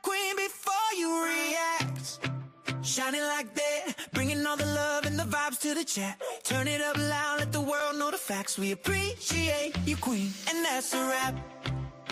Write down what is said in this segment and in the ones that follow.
queen before you react. Shining like that, bringing all the love and the vibes to the chat. Turn it up loud, let the world know the facts. We appreciate you, queen, and that's a wrap.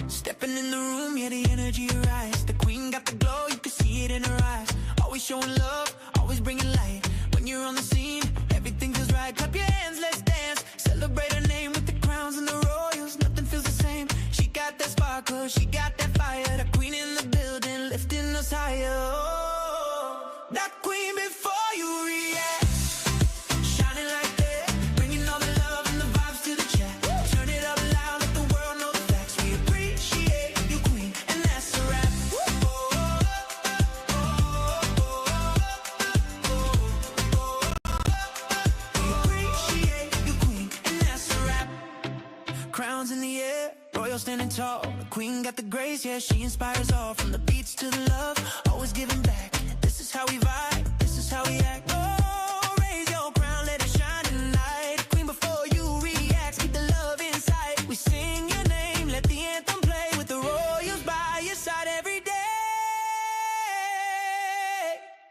Stepping in the room, yeah, the energy rise. The queen got the glow, you can see it in her eyes. Always showing love, always bringing light. When you're on the scene, everything feels right. Clap your hands, let's dance. Celebrate her name with the crowns and the royals. Nothing feels the same. She got that sparkle, she got that fire. The queen in the building, lifting us higher. Oh, that queen before you react. Shining like that, bringing all the love and the vibes to the chat. Turn it up loud, let the world know the facts. We appreciate you, queen, and that's a wrap. We appreciate you, queen, and that's a wrap. Crowns in the air, royal standing tall. The queen got the grace, yeah, she inspires all. From the beats to the love, always giving back. This is how we vibe, this is how we act. Oh, raise your crown, let it shine tonight. Queen before you react, keep the love inside. We sing your name, let the anthem play. With the royals by your side every day.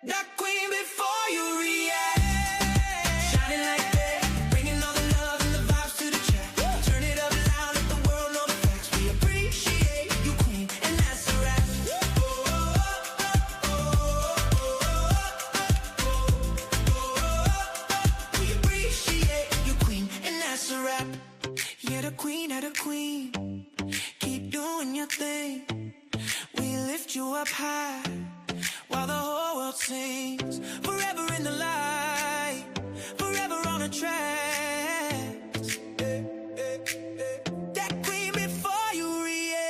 That queen before you react. Shining like that, bringing all the love and the vibes to the chat. Turn it up loud, let the world know the facts. We appreciate you, queen, and that's a wrap. We appreciate you, queen, and that's a wrap. You're the queen of the queen. Keep doing your thing. We lift you up high while the whole world sings. Forever in the light, forever on the tracks. That queen before you react.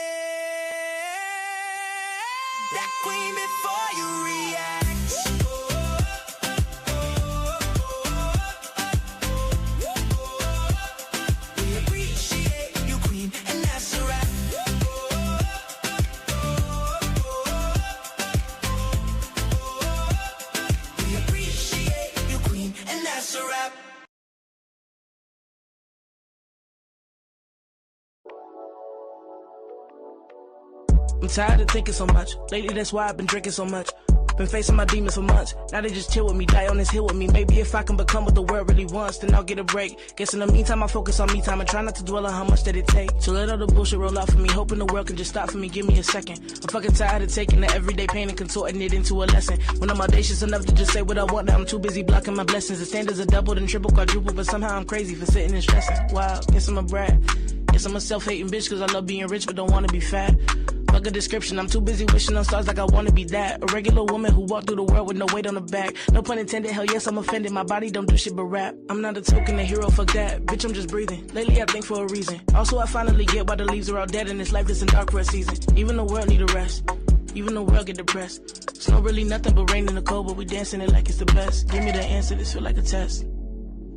That queen before you react. We appreciate you, queen, and that's a wrap. We appreciate you, queen, and that's a wrap. I'm tired of thinking so much. Lately, that's why I've been drinking so much. Been facing my demons for months. Now they just chill with me, die on this hill with me. Maybe if I can become what the world really wants, then I'll get a break. Guess in the meantime, I focus on me time and try not to dwell on how much that it takes. So let all the bullshit roll out for me, hoping the world can just stop for me. Give me a second. I'm fucking tired of taking the everyday pain and contorting it into a lesson. When I'm audacious enough to just say what I want, now I'm too busy blocking my blessings. The standards are doubled and triple, quadruple, but somehow I'm crazy for sitting and stressing. Wow, guess I'm a brat. Guess I'm a self-hating bitch cause I love being rich but don't wanna be fat. Fuck a description, I'm too busy wishing on stars like I wanna be that. A regular woman who walked through the world with no weight on her back. No pun intended, hell yes I'm offended. My body don't do shit but rap. I'm not a token, a hero, fuck that. Bitch, I'm just breathing. Lately I think for a reason. Also I finally get why the leaves are all dead and this life isn't dark for a season. Even the world need a rest. Even the world get depressed. Snow really nothing but rain in the cold, but we dancing it like it's the best. Give me the answer, this feel like a test.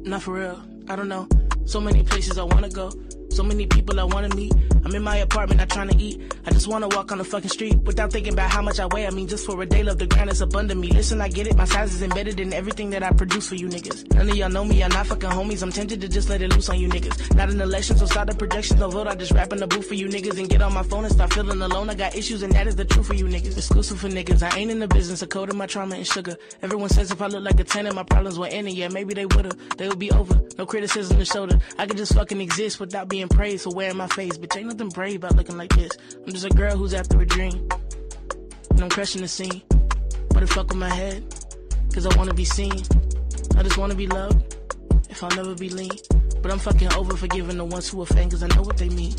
Not for real, I don't know. So many places I wanna go. So many people I wanna meet. I'm in my apartment, not trying to eat. I just wanna walk on the fucking street without thinking about how much I weigh. I mean, just for a day, love the grind is abundant me. Listen, I get it, my size is embedded in everything that I produce for you niggas. None of y'all know me, I'm not fucking homies. I'm tempted to just let it loose on you niggas. Not an election, so start the projections, no vote. I just rap in the booth for you niggas and get on my phone and start feeling alone. I got issues and that is the truth for you niggas. Exclusive for niggas, I ain't in the business of coding my trauma and sugar. Everyone says if I look like a 10 and my problems were ending, yeah, maybe they would've. They would be over, no criticism to shoulder. I could just fucking exist without being praised for wearing my face. Bitch, ain't nothing brave about looking like this. I'm just a girl who's after a dream, and I'm crushing the scene. But it fuck with my head, cause I wanna be seen. I just wanna be loved, if I'll never be lean. But I'm fucking over forgiving the ones who offend, cause I know what they mean.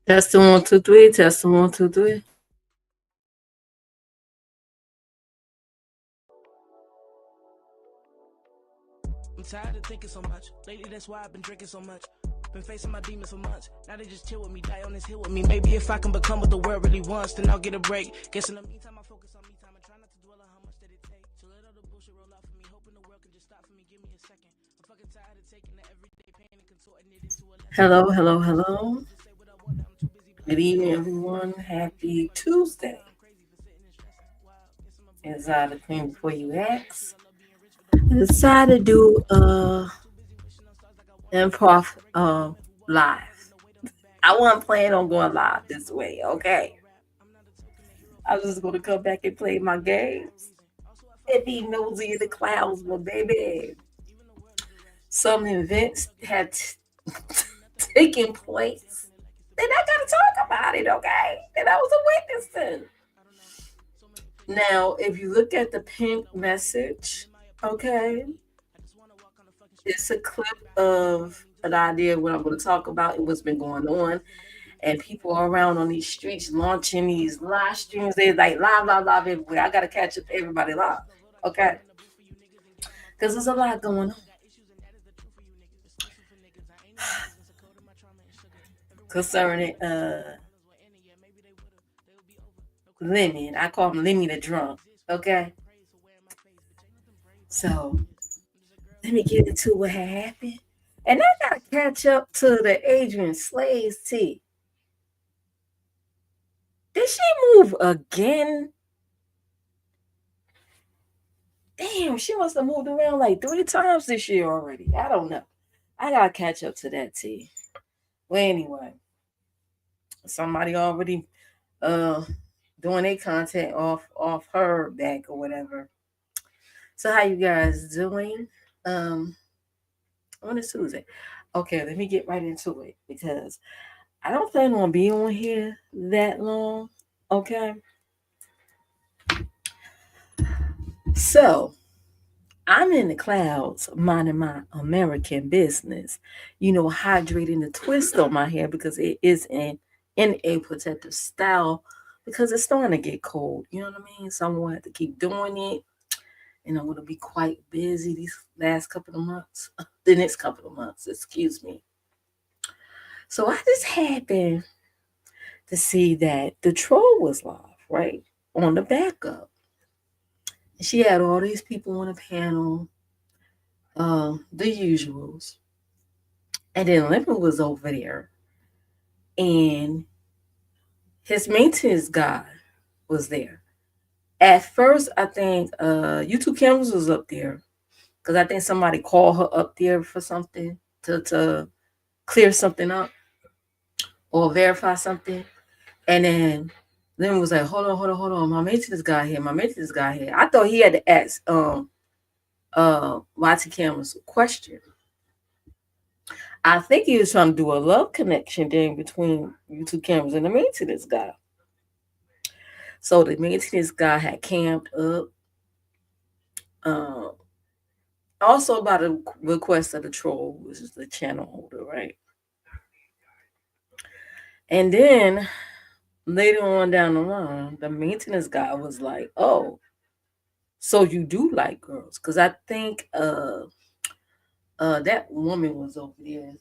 Testing 1, 2, 3. Testing 1, 2, 3. I'm tired of thinking so much. Lately, that's why I've been drinking so much. Been facing my demons for months. Now they just chill with me, die on this hill with me. Maybe if I can become what the world really wants, then I'll get a break. Guess in the meantime, I focus on me time and try not to dwell on how much that it takes. So let all the bullshit roll out for me, hoping the world can just stop for me. Give me a second. I'm fucking tired of taking the everyday pain and contorting it into a lesson. Hello, hello, hello. Good evening, everyone. Happy Tuesday. inside the queen before you ask. I decided to do improv live. I wasn't planning on going live this way, okay? I was just gonna come back and play my games and be nosy in the clouds, but baby, some events had taken place. Then I gotta talk about it, okay? That I was a witness to. Now, if you look at the pink message, okay, it's a clip of an idea of what I'm going to talk about and what's been going on. And people are around on these streets launching these live streams. They're like live, live, live everywhere. I got to catch up to everybody live, okay? Because there's a lot going on. Concerning Lemon. I call him Lemmy the drunk, okay? So let me get into what had happened. And I got to catch up to the Adrian Slade's tea. Did she move again? Damn, she must have moved around like 3 times this year already. I don't know. I gotta catch up to that tea. Well, anyway, somebody already doing their content off her back or whatever. So how you guys doing? On a Tuesday. Okay, let me get right into it because I don't plan on being on here that long. Okay. So I'm in the clouds minding my American business, hydrating the twist on my hair because it is in a protective style because it's starting to get cold. You know what I mean? So I'm going to have to keep doing it. And I'm going to be quite busy these last couple of months, the next couple of months, excuse me. So I just happened to see that the troll was live, right, on the backup. She had all these people on the panel, the usuals. And then Lemon was over there. And his maintenance guy was there. At first, I think YouTube cameras was up there. Because I think somebody called her up there for something to clear something up or verify something. And then Lemon was like, hold on. My maintenance guy here. I thought he had to ask YT cameras a question. I think he was trying to do a love connection thing between YouTube cameras and the maintenance guy. So the maintenance guy had camped up. Also by the request of the troll, which is the channel holder, right? And then later on down the line, the maintenance guy was like, oh, so you do like girls. Because I think that woman was over there.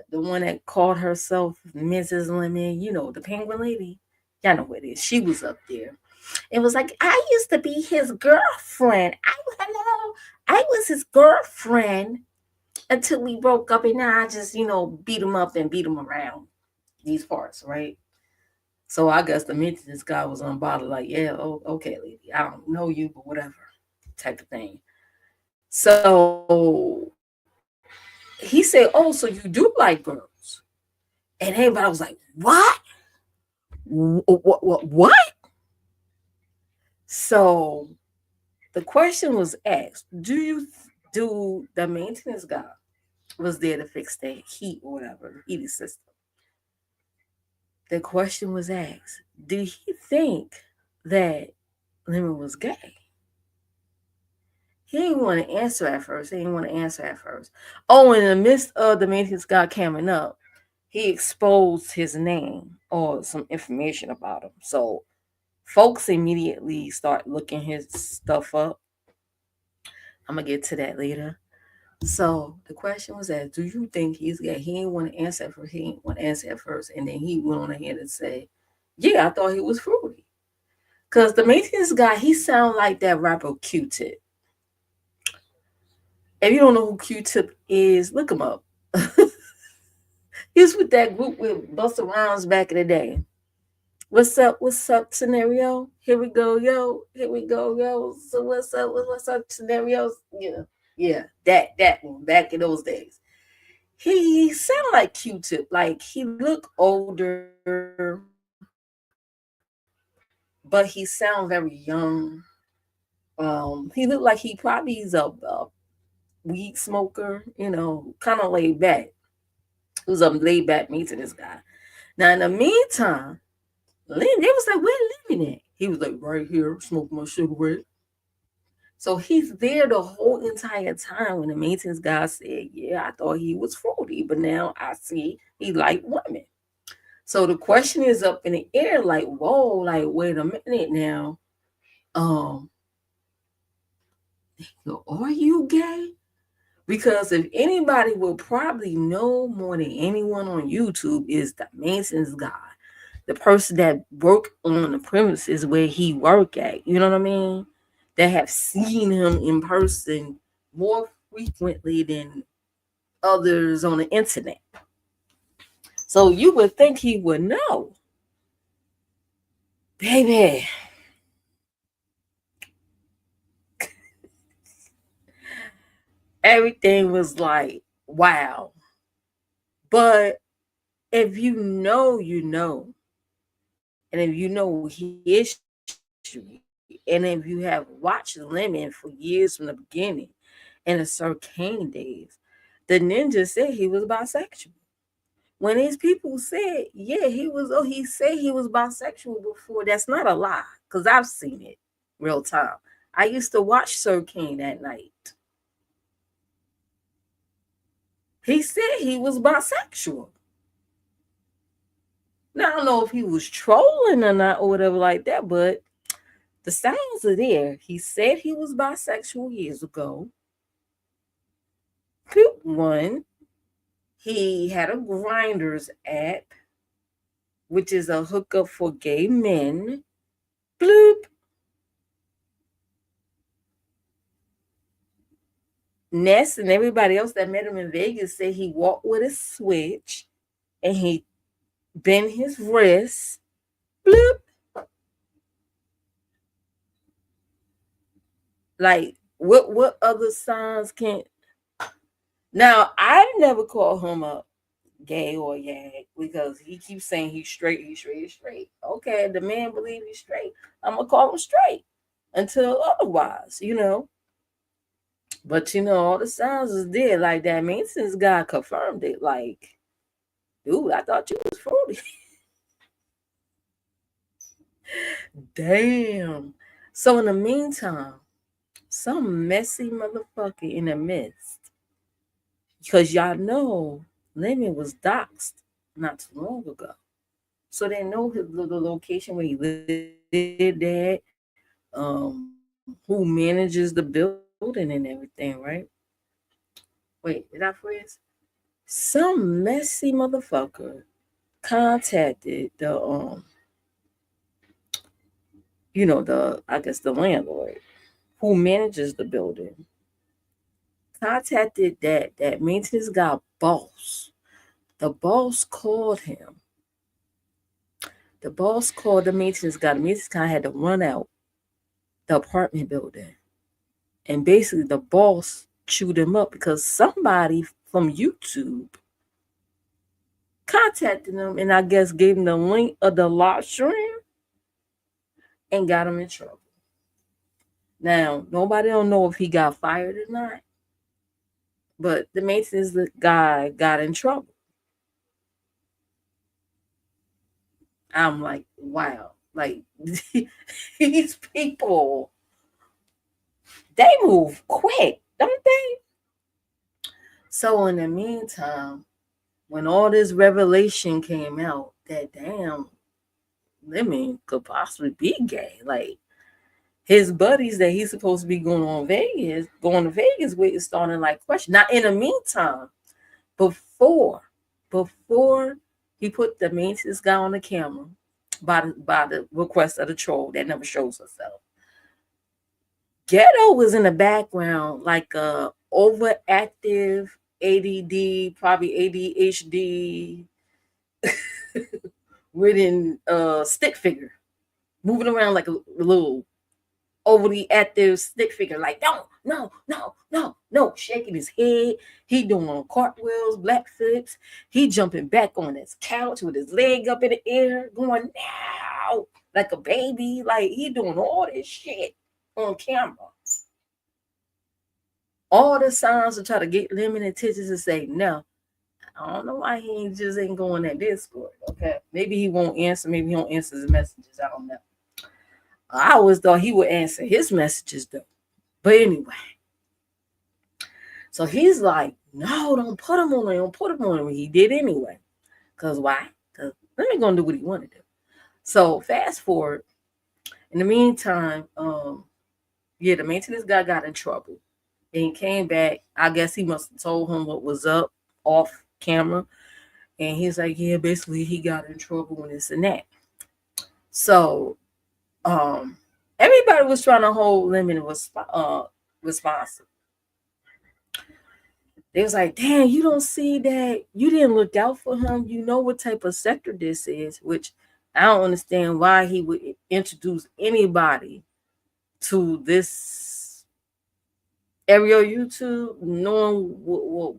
The one that called herself Mrs. Lemon, the penguin lady. Y'all know what it is. She was up there. It was like, I used to be his girlfriend. I was his girlfriend until we broke up, and now I just, beat him up and beat him around these parts, right? So I guess the maintenance guy was unbothered, like, yeah, okay, lady, I don't know you, but whatever, type of thing. So he said, oh, so you do like girls? And everybody was like, what? What? So the question was asked, do the maintenance guy was there to fix the heat or whatever, the heating system? The question was asked, did he think that Lemon was gay? He didn't want to answer at first. Oh, in the midst of the maintenance guy coming up, he exposed his name or some information about him. So folks immediately start looking his stuff up. I'm going to get to that later. So the question was asked, do you think he's gay? He didn't want to answer at first. And then he went on ahead and say, yeah, I thought he was fruity. Because the maintenance guy, he sound like that rapper Q-Tip. If you don't know who Q-Tip is, look him up. He was with that group with Busta Rhymes back in the day. What's up scenario? Here we go, yo. Here we go, yo. So what's up scenarios? Yeah. Yeah. That one back in those days. He sounded like Q-Tip. Like he looked older, but he sounded very young. He looked like he probably is a weed smoker, kind of laid back. He was a laid back meet to this guy. Now in the meantime, Lynn, they was like, where Lemon at? He was like, right here, smoking my cigarette. So he's there the whole entire time when the maintenance guy said, yeah, I thought he was 40, but now I see he liked women. So the question is up in the air, like, whoa, like, wait a minute now. Um, are you gay? Because if anybody will probably know more than anyone on YouTube is the maintenance guy, the person that work on the premises where he work at. You know what I mean? That have seen him in person more frequently than others on the internet. So you would think he would know. Baby. Everything was like, wow. But if you know, you know. And if you know history, and if you have watched Lemon for years from the beginning in the Circane days, the ninja said he was bisexual. When these people said, yeah, he said he was bisexual before, that's not a lie, because I've seen it real time. I used to watch Circane at night. He said he was bisexual. Now, I don't know if he was trolling or not or whatever like that, but the sounds are there. He said he was bisexual years ago. One, he had a Grinders app, which is a hookup for gay men. Bloop. Ness and everybody else that met him in Vegas said he walked with a switch and he bent his wrist. Bloop. Like, what other signs can... Now, I never call him a gay or yag because he keeps saying he's straight, he's straight, he's straight. Okay, the man believes he's straight. I'm gonna call him straight until otherwise, But all the signs is there. Like that maintenance guy confirmed it. Like, dude, I thought you was 40. Damn. So in the meantime, some messy motherfucker in the midst, because y'all know Lemon was doxed not too long ago. So they know the location where he lived at, who manages the building and everything, right? Wait, did I freeze? Some messy motherfucker contacted the I guess the landlord who manages the building. Contacted that maintenance guy boss. The boss called him. The boss called the maintenance guy. The maintenance guy had to run out the apartment building. And basically the boss chewed him up because somebody from YouTube contacted him and I guess gave him the link of the live stream and got him in trouble. Now, nobody don't know if he got fired or not, but the maintenance guy got in trouble. I'm like, wow. Like, these people, they move quick, don't they? So in the meantime, when all this revelation came out, that damn Lemon could possibly be gay. Like, his buddies that he's supposed to be going to Vegas with is starting like question. Now, in the meantime, before he put the maintenance guy on the camera by the request of the troll that never shows herself, Ghetto was in the background like a overactive ADD, probably ADHD written stick figure, moving around like a little overly active stick figure, like no, no, no, no, no, shaking his head. He doing cartwheels, black flips. He jumping back on his couch with his leg up in the air, going now like a baby. Like he doing all this shit on camera. All the signs to try to get Lemon attention to say no. I don't know why he ain't going at Discord. Okay, maybe he won't answer. Maybe he don't answer his messages. I don't know. I always thought he would answer his messages though. But anyway, so he's like, no, don't put him on. Don't put him on. He did anyway. Cause why? Cause Lemon gonna do what he want to do. So fast forward. In the meantime, the maintenance guy got in trouble. And he came back. I guess he must have told him what was up off camera. And he's like, yeah, basically he got in trouble and this and that. So everybody was trying to hold Lemon responsible. They was like, damn, you don't see that you didn't look out for him. You know what type of sector this is, which I don't understand why he would introduce anybody to this area of YouTube, knowing what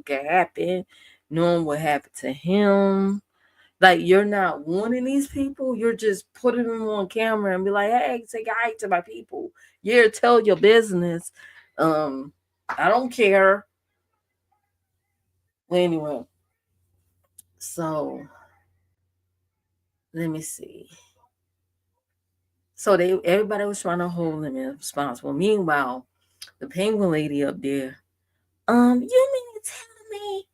could happen, knowing what happened to him. Like, you're not warning these people, you're just putting them on camera and be like, hey, say hi to my people. Yeah, tell your business. I don't care. Anyway, so let me see. So everybody was trying to hold him responsible. Meanwhile, the penguin lady up there, you mean to tell me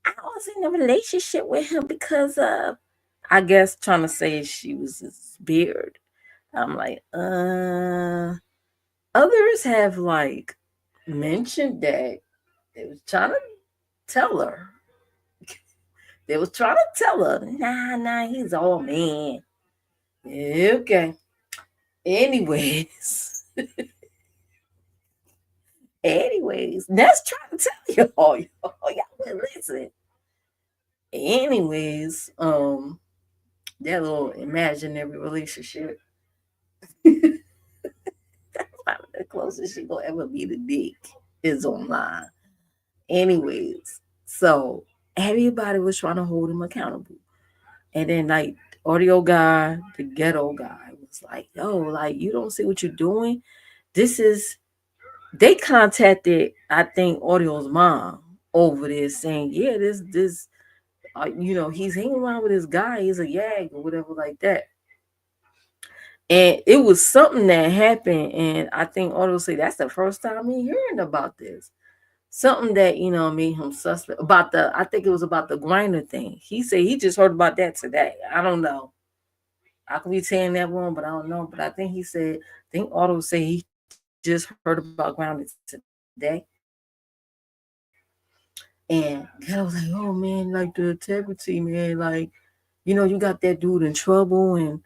I was in a relationship with him because of, I guess, trying to say she was his beard. I'm like, others have like mentioned that they was trying to tell her. They was trying to tell her, nah, he's all man. Okay. Anyways, that's trying to tell y'all will listen. Anyways, that little imaginary relationship. That's probably the closest she gonna ever be to dick is online. Anyways, so everybody was trying to hold him accountable. And then like audio guy, the ghetto guy was like, yo, like you don't see what you're doing. This is they contacted, I think, Audio's mom over this saying, yeah, this he's hanging around with this guy, he's a yag or whatever like that. And it was something that happened, and I think Audio say that's the first time he hearing about this. Something that made him suspect about I think it was about the grinder thing. He said he just heard about that today. I don't know. I could be saying that wrong, but I don't know. But I think Auto say he just heard about grounded today. And I was like, oh man, like the integrity, man, like, you got that dude in trouble, and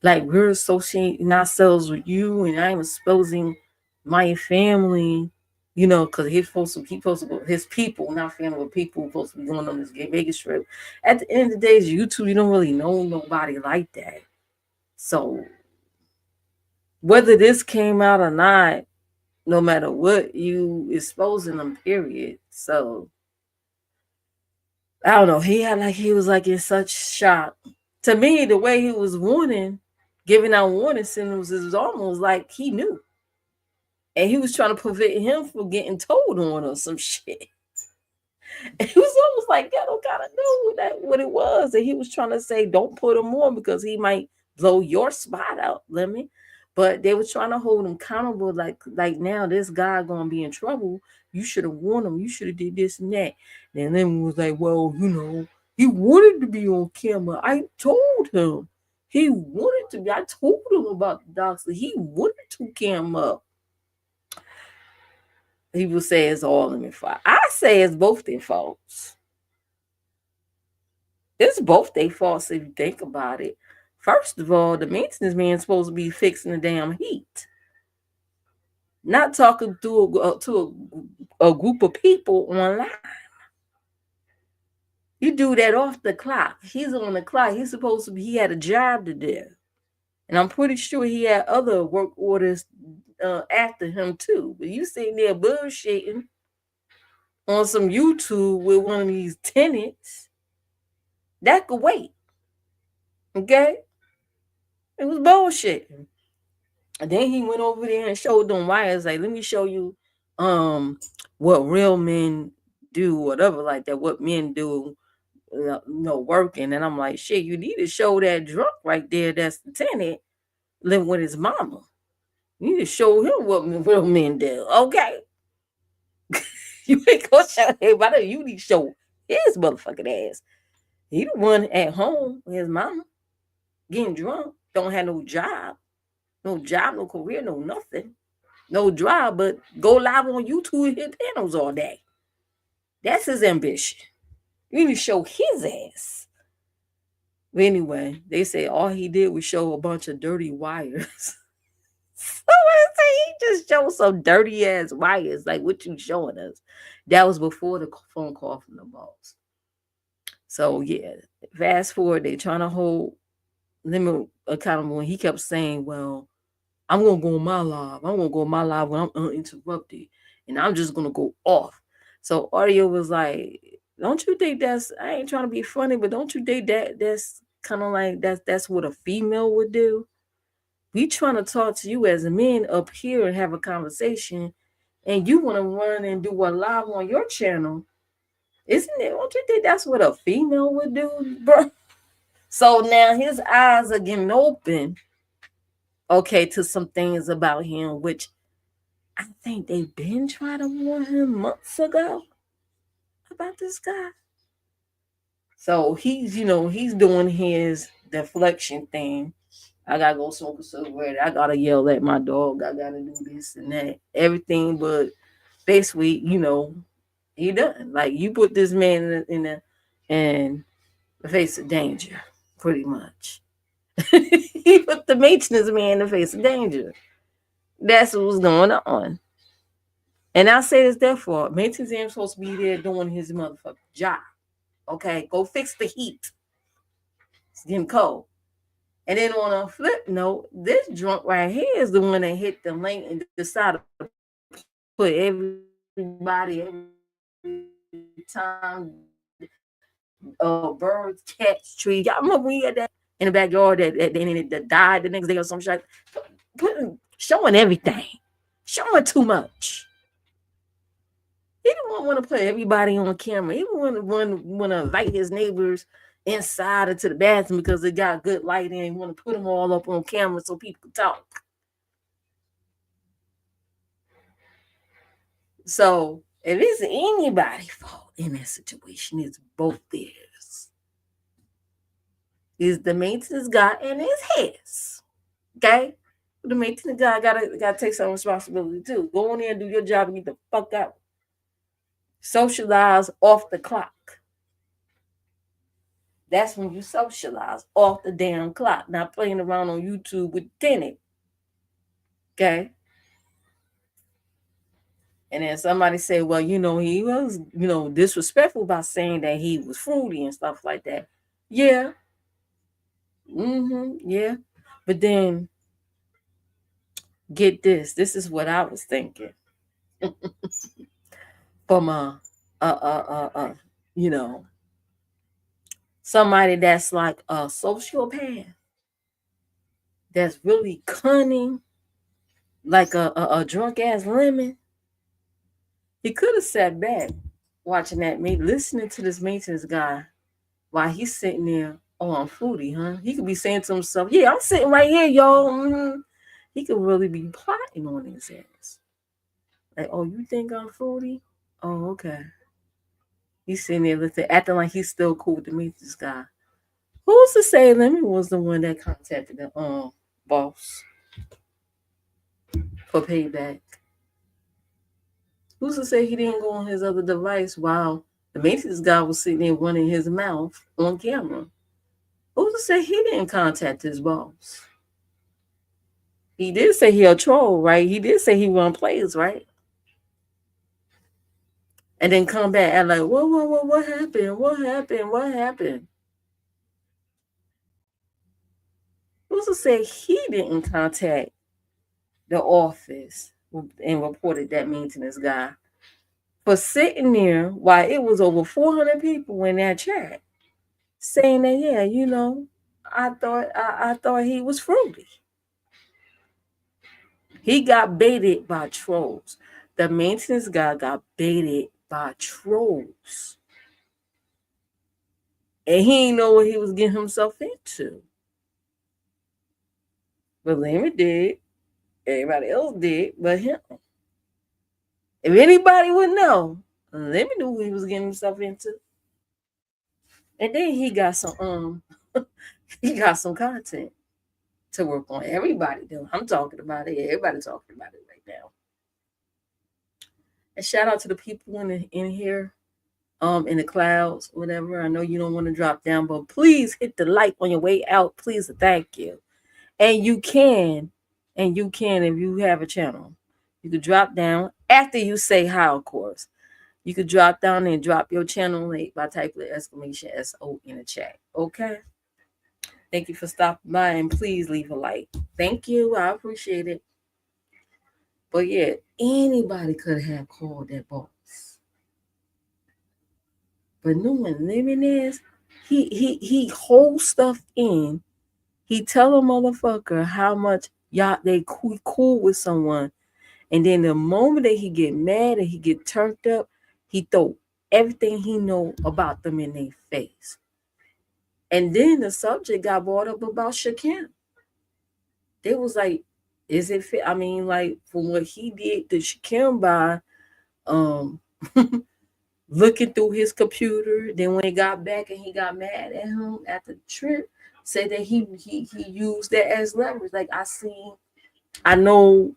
like we're associating ourselves with you, and I'm exposing my family, because his people, not family, but people supposed to be going on this gay Vegas trip. At the end of the day, it's YouTube. You don't really know nobody like that. So whether this came out or not, no matter what, you exposing them, period. So I don't know. He was like in such shock. To me, the way he was giving out warning signals, it was almost like he knew. And he was trying to prevent him from getting told on or some shit. It was almost like Ghetto kind of knew what it was. And he was trying to say, don't put him on because he might blow your spot out, Lemon. But they were trying to hold him accountable, like now this guy gonna be in trouble. You should have warned him. You should have did this and that. And then was like, well, he wanted to be on camera. I told him he wanted to be. I told him about the doxed. He wanted to cam up. People say it's all Lemon fault. I say it's both their faults. It's both their faults if you think about it. First of all, the maintenance man's supposed to be fixing the damn heat, not talking to a group of people online. You do that off the clock. He's on the clock. He's supposed to be, he had a job to do. And I'm pretty sure he had other work orders after him too. But you sitting there bullshitting on some YouTube with one of these tenants, that could wait. Okay? It was bullshitting. And then he went over there and showed them wires. Like, let me show you what real men do, whatever like that, what men do, working. And I'm like, shit, you need to show that drunk right there that's the tenant living with his mama. You need to show him what real men do, okay? You ain't gonna show everybody. You need to show his motherfucking ass. He the one at home with his mama, getting drunk, don't have no job, no career, no nothing, no drive, but go live on YouTube and hit panels all day. That's his ambition. You need to show his ass. But anyway, they say all he did was show a bunch of dirty wires. So I say he just showed some dirty ass wires, like what you showing us. That was before the phone call from the boss. So yeah, fast forward, they trying to hold them accountable. And he kept saying, well, I'm gonna go on my live. I'm gonna go on my live when I'm uninterrupted. And I'm just gonna go off. So Audio was like, don't you think that's, I ain't trying to be funny, but don't you think that's kind of like that's what a female would do? We trying to talk to you as a man up here and have a conversation, and you want to run and do a live on your channel. Isn't it? Don't you think that's what a female would do, bro? So now his eyes are getting open, okay, to some things about him, which I think they've been trying to warn him months ago about this guy. So he's doing his deflection thing. I gotta go smoke a cigarette. I gotta yell at my dog. I gotta do this and that. Everything, but basically, he done. Like, you put this man in the face of danger, pretty much. He put the maintenance man in the face of danger. That's what was going on. And I say this therefore, maintenance man supposed to be there doing his motherfucking job. Okay, go fix the heat. It's getting cold. And then on a flip note, this drunk right here is the one that hit the lane and decided to put everybody every time birds, cats, trees. Y'all remember we had that in the backyard that died the next day or some shit? Showing everything. Showing too much. He didn't want to put everybody on camera. He didn't want to invite his neighbors inside into the bathroom because it got good lighting and want to put them all up on camera so people can talk. So if it's anybody's fault in that situation, it's both theirs. Is the maintenance guy and it's his. Okay? The maintenance guy gotta take some responsibility too. Go in there and do your job and get the fuck out. Socialize off the clock. That's when you socialize off the damn clock. Not playing around on YouTube with tenant. Okay? And then somebody said, well, he was, disrespectful by saying that he was fruity and stuff like that. Yeah. Yeah. But then, get this. This is what I was thinking. From somebody that's like a sociopath, that's really cunning, like a drunk ass lemon. He could have sat back watching that, listening to this maintenance guy while he's sitting there. Oh, I'm fruity, huh? He could be saying to himself, yeah, I'm sitting right here, y'all. Mm-hmm. He could really be plotting on his ass. Like, oh, you think I'm fruity? Oh, okay. He's sitting there listening, acting like he's still cool with the maintenance guy. Who's to say Lemon was the one that contacted the boss for payback? Who's to say he didn't go on his other device while the maintenance guy was sitting there running his mouth on camera? Who's to say he didn't contact his boss? He did say he a troll, right? He did say he run plays, right? and then come back and like, what happened? What happened? What happened? Who's to say he didn't contact the office and reported that maintenance guy for sitting there while it was over 400 people in that chat saying that, yeah, I thought he was fruity. He got baited by trolls. The maintenance guy got baited by trolls. And he didn't know what he was getting himself into. But Larry did. Everybody else did, but him. If anybody would know, let me know what he was getting himself into. And then he got some he got some content to work on. Everybody do. I'm talking about it. Everybody talking about it right now. And shout out to the people in here, in the clouds, whatever. I know you don't want to drop down, but please hit the like on your way out. Please, thank you. And you can if you have a channel. You could drop down after you say hi, of course. You could drop down and drop your channel link by typing exclamation SO in the chat. Okay? Thank you for stopping by, and please leave a like. Thank you. I appreciate it. But yeah, anybody could have called that boss. But knowing L3mon is, he holds stuff in. He tell a motherfucker how much y'all they cool with someone. And then the moment that he get mad and he get turned up, he throw everything he know about them in their face. And then the subject got brought up about Shakim. They was like, is it fit? I mean, like, from what he did to Shakim by looking through his computer, then when he got back and he got mad at him at the trip, said that he used that as leverage. Like, I know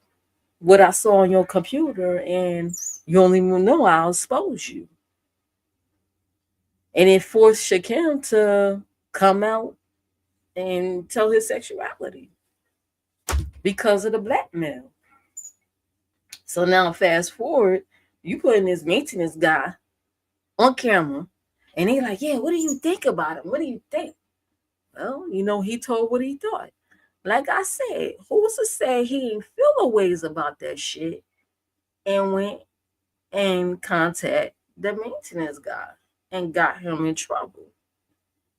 what I saw on your computer, and you only know I'll expose you. And it forced Shakim to come out and tell his sexuality because of the blackmail. So now fast forward, you putting this maintenance guy on camera, and they like, yeah, what do you think about him? What do you think? Well, he told what he thought. Like I said, who's to say he didn't feel the ways about that shit and went and contact the maintenance guy and got him in trouble?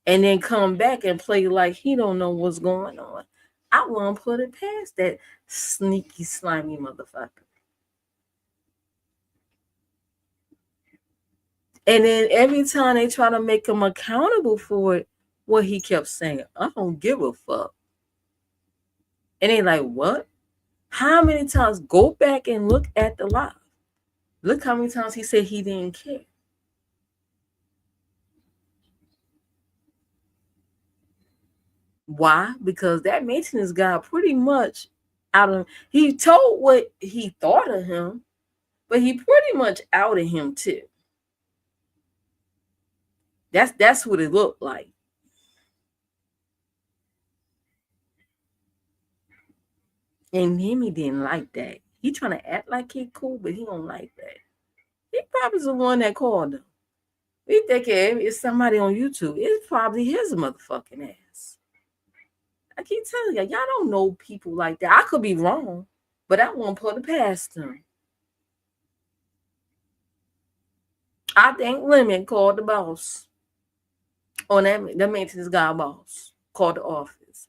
And then come back and play like he don't know what's going on. I won't put it past that sneaky, slimy motherfucker. And then every time they try to make him accountable for it, what he kept saying, I don't give a fuck. And they like, what? How many times? Go back and look at the live. Look how many times he said he didn't care. Why? Because that maintenance guy pretty much he told what he thought of him, but he pretty much outed him too. That's what it looked like. And he didn't like that. He trying to act like he cool, but he don't like that. He probably the one that called him. We think it's somebody on YouTube. It's probably his motherfucking ass. I keep telling y'all don't know people like that. I could be wrong, but I won't put it past him. I think L3mon called the boss on that maintenance guy boss, called the office.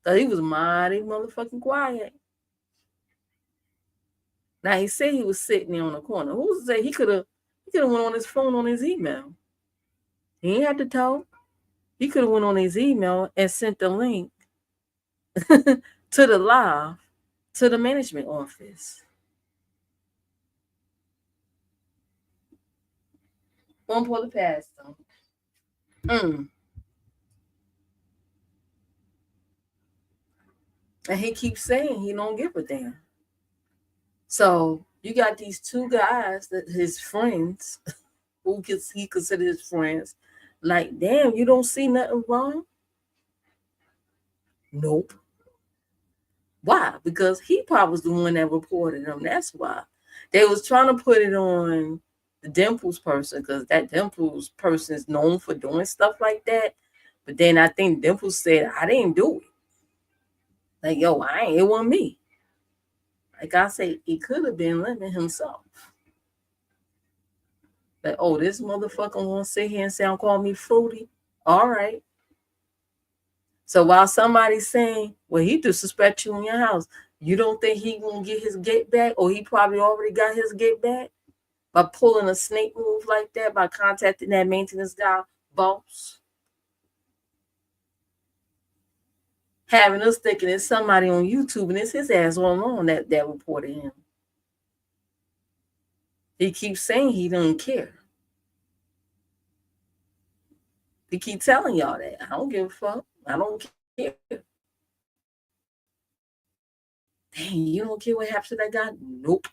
So he was mighty motherfucking quiet. Now he said he was sitting there on the corner. Who's to say he could have went on his phone on his email? He ain't had to talk. He could have went on his email and sent the link to the live to the management office. Won't pull the past them. And he keeps saying he don't give a damn. So you got these two guys that his friends, who he considered his friends, like, damn, you don't see nothing wrong? Nope. Why? Because he probably was the one that reported him. That's why. They was trying to put it on the Dimples person, because that Dimples person is known for doing stuff like that. But then I think Dimples said, I didn't do it. Like, yo, it wasn't me. Like I say, it could have been Lemon himself. Like, oh, this motherfucker won't sit here and sound call me fruity. All right. So while somebody's saying, well, he disrespect you in your house, you don't think he gonna get his get back, or he probably already got his get back by pulling a snake move like that, by contacting that maintenance guy boss, having us thinking it's somebody on YouTube and it's his ass on that reported him. He keeps saying he doesn't care. He keep telling y'all that. I don't give a fuck. I don't care. Dang, you don't care what happens to that guy? Nope.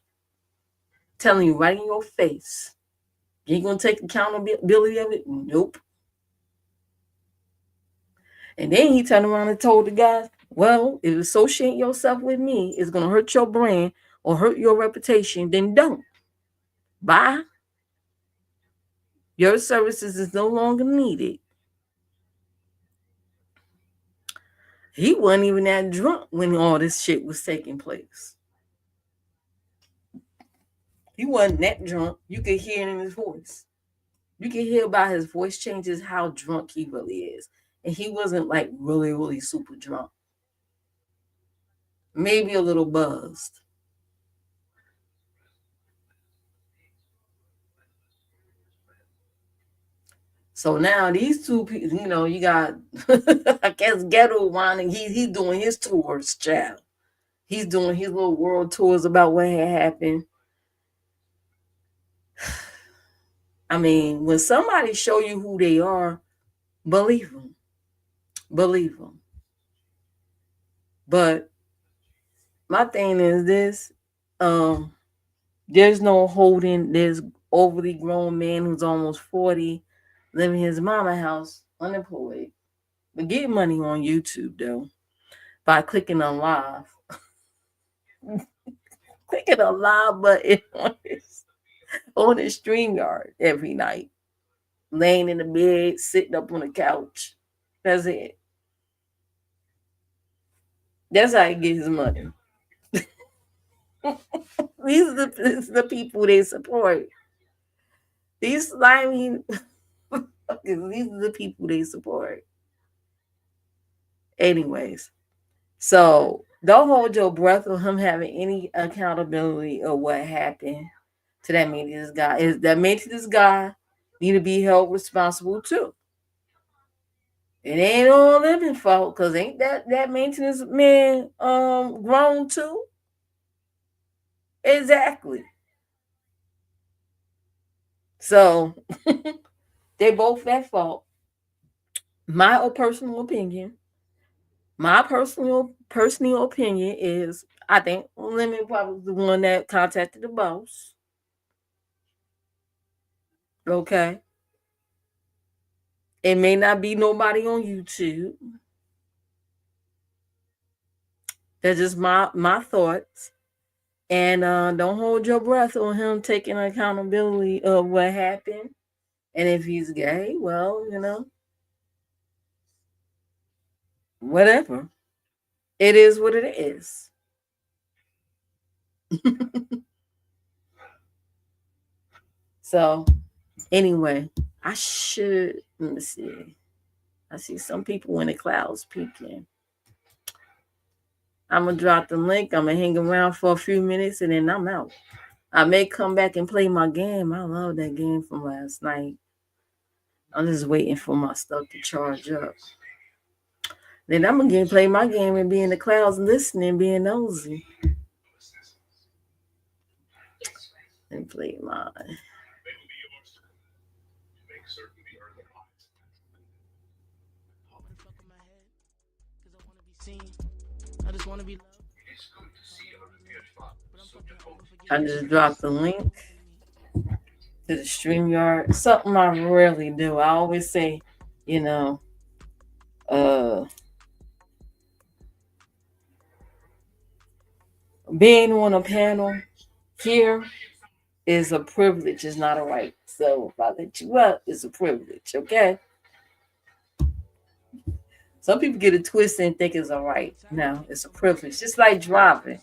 Telling you right in your face. You ain't gonna take accountability of it? Nope. And then he turned around and told the guys, well, if associating yourself with me is gonna hurt your brand or hurt your reputation, then don't. Bye. Your services is no longer needed. He wasn't even that drunk when all this shit was taking place. He wasn't that drunk. You could hear it in his voice. You can hear by his voice changes how drunk he really is. And he wasn't like really, really super drunk. Maybe a little buzzed. So now these two people, you got, I guess, Ghetto Wine, he's doing his tours, child. He's doing his little world tours about what had happened. I mean, when somebody show you who they are, believe them. Believe them. But my thing is this, there's no holding this overly grown man who's almost 40, living in his mama house, unemployed, but getting money on YouTube, though, by clicking on live. Clicking a live button on his StreamYard every night. Laying in the bed, sitting up on the couch. That's it. That's how he gets his money. These are the people they support. These slimy, these are the people they support. Anyways, so don't hold your breath on him having any accountability of what happened to that maintenance guy. That maintenance guy need to be held responsible too. It ain't all living fault, because ain't that maintenance man grown too? Exactly. So they both at fault. My personal opinion is, I think Lemon probably was the one that contacted the boss. Okay. It may not be nobody on YouTube. That's just my thoughts. And don't hold your breath on him taking accountability of what happened. And if he's gay, well, whatever. It is what it is. So, anyway, let me see. I see some people in the clouds peeking. I'm going to drop the link. I'm going to hang around for a few minutes and then I'm out. I may come back and play my game. I love that game from last night. I'm just waiting for my stuff to charge up. Then I'm going to play my game and be in the clouds listening, being nosy. And play mine. I just want to be loved. I just dropped the link to the StreamYard. Something I rarely do. I always say, being on a panel here is a privilege, it's not a right. So if I let you up, it's a privilege, okay? Some people get it twisted and think it's a right. No, it's a privilege. Just like driving.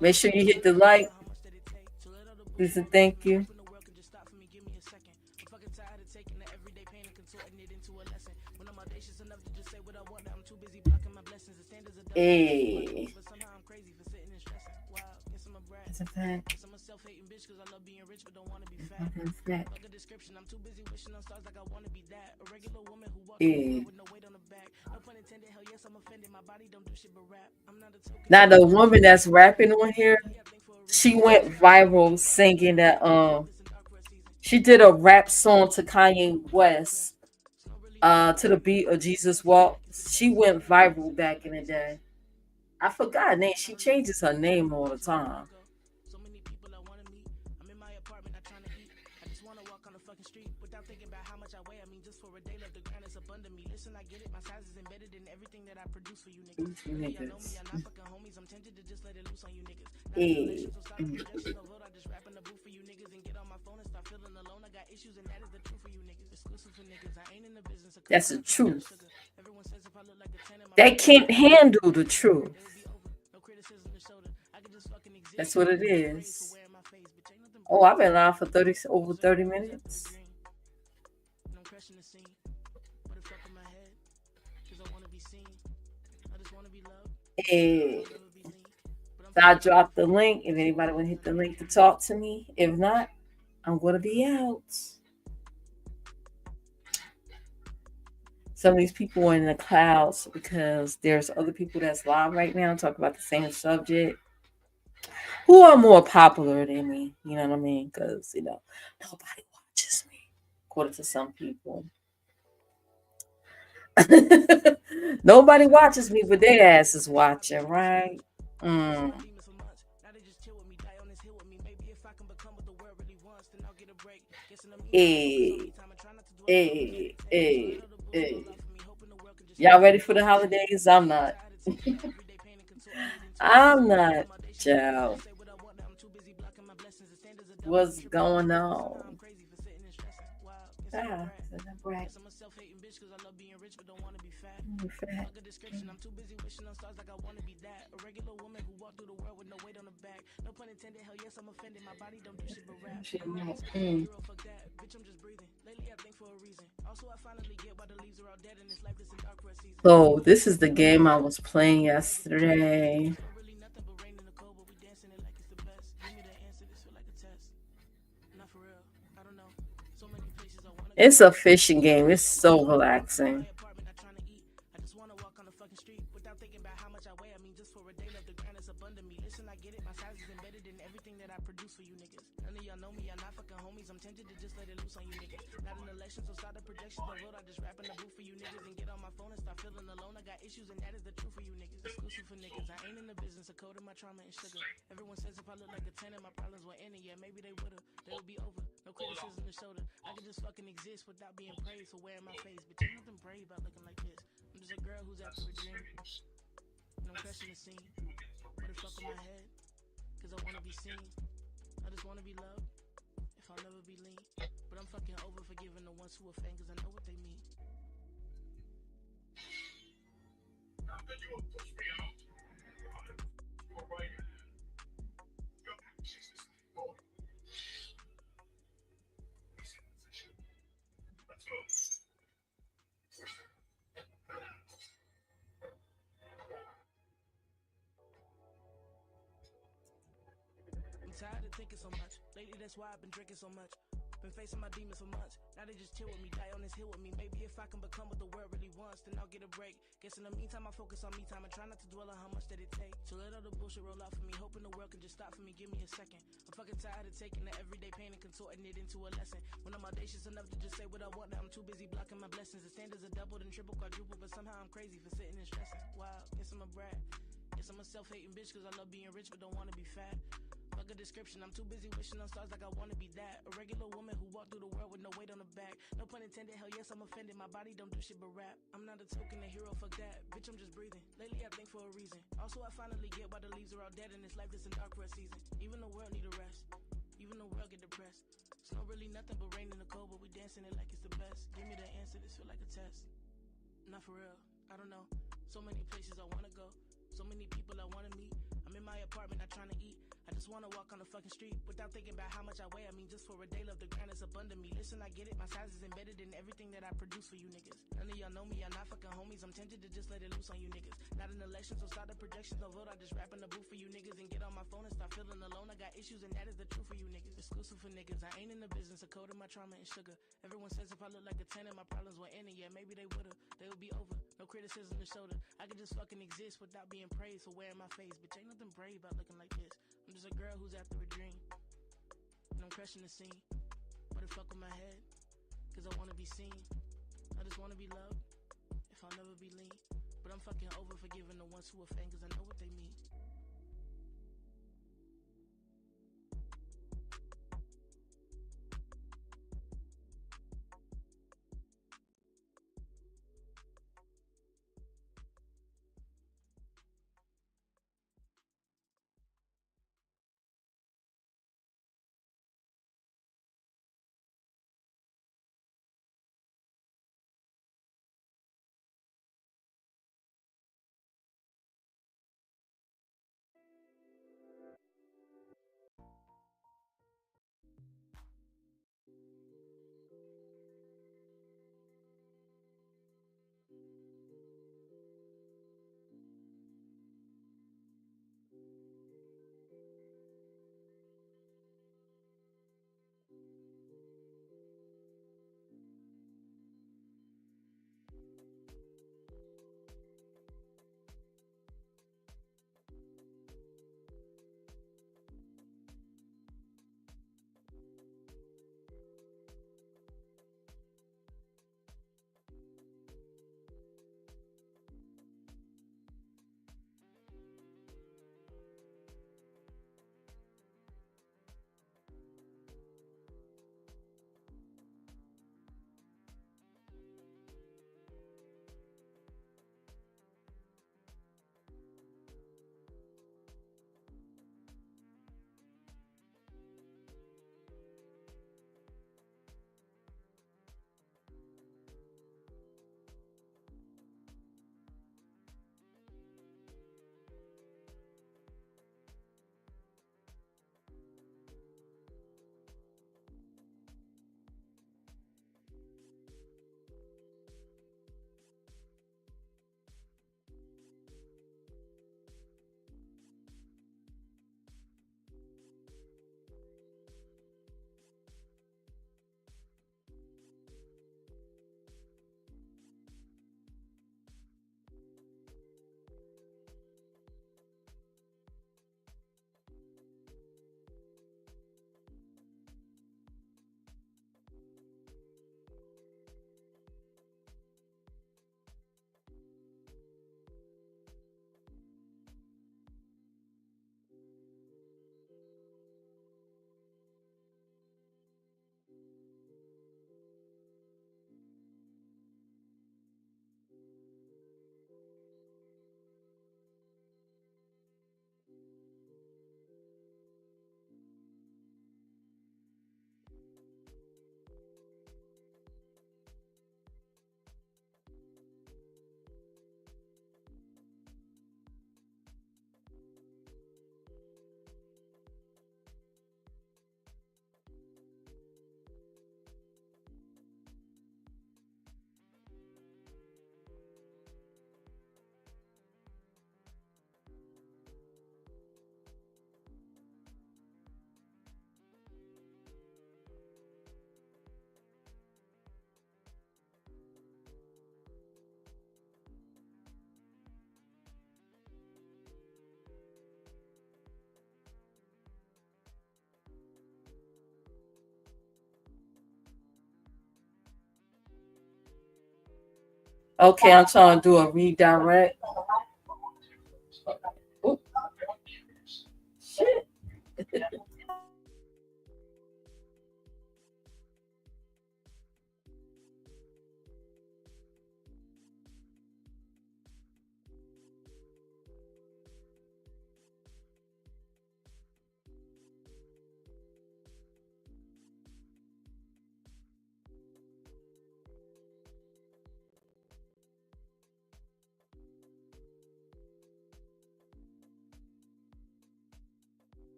Make sure you hit the like. Listen, thank you. Hey. That's a fact. Hey. Now the woman that's rapping on here, she went viral singing that she did a rap song to Kanye West to the beat of Jesus Walk. She went viral back in the day. I forgot her name. She changes her name all the time. Niggas. Hey. That's the truth. They can't handle the truth. That's what it is. Oh, I've been live for over 30 minutes. Hey. So I dropped the link. If anybody want to hit the link to talk to me, if not, I'm going to be out. Some of these people are in the clouds because there's other people that's live right now talking about the same subject who are more popular than me. You know what I mean? Because, nobody watches me, according to some people. Nobody watches me, but their ass is watching, right? Hey, hey, hey, hey. Y'all ready for the holidays? I'm not. I'm not, child. What's going on? Ah, right. So this is the game I was playing yesterday. It's a fishing game. It's so relaxing. That's why I've been drinking so much. Been facing my demons for months. Now they just chill with me, die on this hill with me. Maybe if I can become what the world really wants, then I'll get a break. Guess in the meantime, I focus on me time and try not to dwell on how much that it takes. So let all the bullshit roll out for me, hoping the world can just stop for me. Give me a second. I'm fucking tired of taking the everyday pain and contorting it into a lesson. When I'm audacious enough to just say what I want, now I'm too busy blocking my blessings. The standards are doubled and triple, quadruple, but somehow I'm crazy for sitting and stressing. Wow, guess I'm a brat. Guess I'm a self-hating bitch cause I love being rich but don't wanna be fat. Fuck a description, I'm too busy wishing on stars like I wanna be that. A regular woman who walks walk through the world with no weight on the back. No pun intended, hell yes, I'm offended. My body don't do shit but rap. I'm not a token, a hero, fuck that. Bitch, I'm just breathing. Lately I think for a reason. Also, I finally get why the leaves are all dead in this life that's in dark for a season. Even the world need a rest. Even the world get depressed. It's not really nothing but rain in the cold, but we dancing it like it's the best. Give me the answer, this feel like a test. Not for real, I don't know. So many places I wanna go. So many people I wanna meet. I'm in my apartment, not trying to eat. I just wanna walk on the fucking street without thinking about how much I weigh. I mean, just for a day, love the grind is abundant me. Listen, I get it, my size is embedded in everything that I produce for you niggas. None of y'all know me, y'all not fucking homies. I'm tempted to just let it loose on you niggas. Not an election, so start the projections. No vote, I just rap in the booth for you niggas and get on my phone and start feeling alone. I got issues and that is the truth for you niggas. Exclusive for niggas, I ain't in the business of coding my trauma and sugar. Everyone says if I look like a 10 and my problems were ending, yeah, maybe they would've. They would be over, no criticism to shoulder. I could just fucking exist without being praised for wearing my face. Bitch, ain't nothing brave about looking like this. I'm just a girl who's after a dream, and I'm crushing the scene. But it fuck with my head, cause I wanna be seen. I just wanna be loved, if I'll never be lean. But I'm fucking over forgiving the ones who offend, cause I know what they mean. Okay, I'm trying to do a redirect. Oop, shit.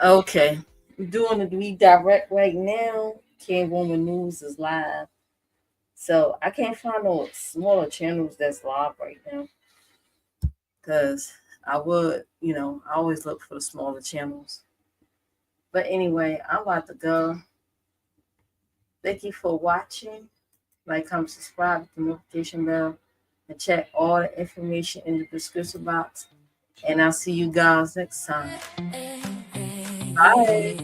Okay. I'm doing the redirect right now. King Woman News is live. So I can't find no smaller channels that's live right now. Because I would, I always look for the smaller channels. But anyway, I'm about to go. Thank you for watching. Like, comment, subscribe, hit the notification bell, and check all the information in the description box. And I'll see you guys next time. Bye.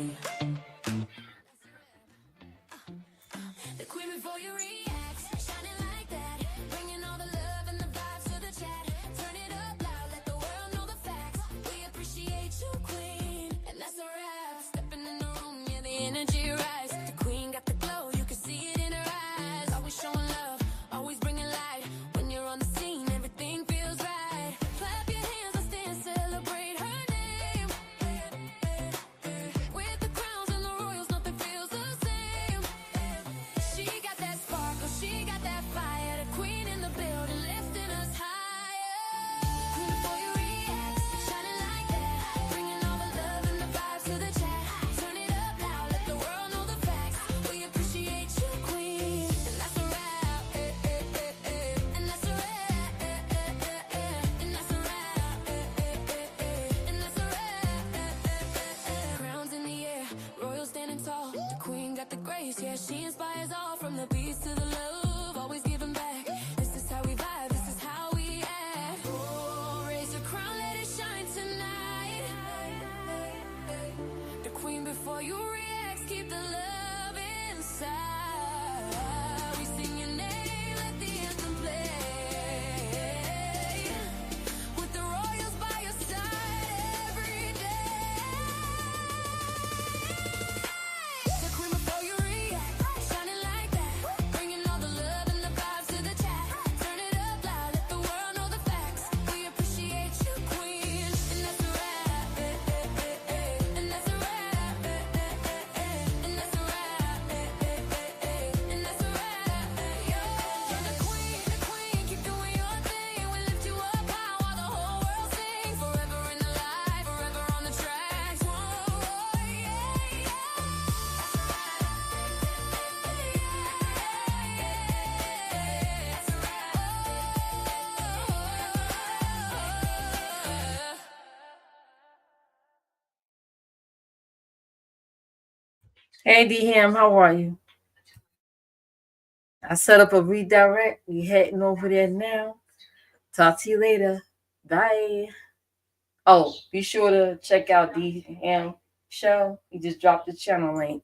The queen before you react, shining like that, bringing all the love and the vibes to the chat. Turn it up loud, let the world know the facts. We appreciate you, queen, and that's a wrap. Stepping in the room, yeah, the energy rise. The queen got the glow, you can see it in her eyes. Always showing love, always bringing light. When you're on the scene, everything feels right. Clap your hands, let's dance, celebrate her name. With the crowns and the royals, nothing feels the same. She got that sparkle, she got that fire. The queen in the building, lifting us higher. Queen before you react, shining like that, bringing all the love and the vibes to the chat. Turn it up loud, let the world know the facts. We appreciate you, queen, and that's a wrap. And that's a wrap. And that's a wrap. And that's a wrap. Crowns in the air, royal standing tall. The queen got the grace, yeah, she inspires all. From the beats to the love, always giving back. This is how we vibe, this is how we act. Oh, raise your crown, let it shine tonight. The queen before you react, keep the love inside. We sing your name, let the anthem play. With the royals by your side every day. The queen before you react, shining like that, bringing all the love and the vibes to the chat. Turn it up loud, let the world know the facts. We appreciate you, queen, and that's a wrap. And that's a wrap. And that's a wrap. And that's a wrap. You're the queen, keep doing your thing. We lift you up high while the whole world sings. Forever in the light, forever on the tracks. Whoa, yeah. Hey, D Ham, how are you? I set up a redirect. We heading over there now. Talk to you later. Bye. Oh, be sure to check out D Ham show. He just dropped the channel link.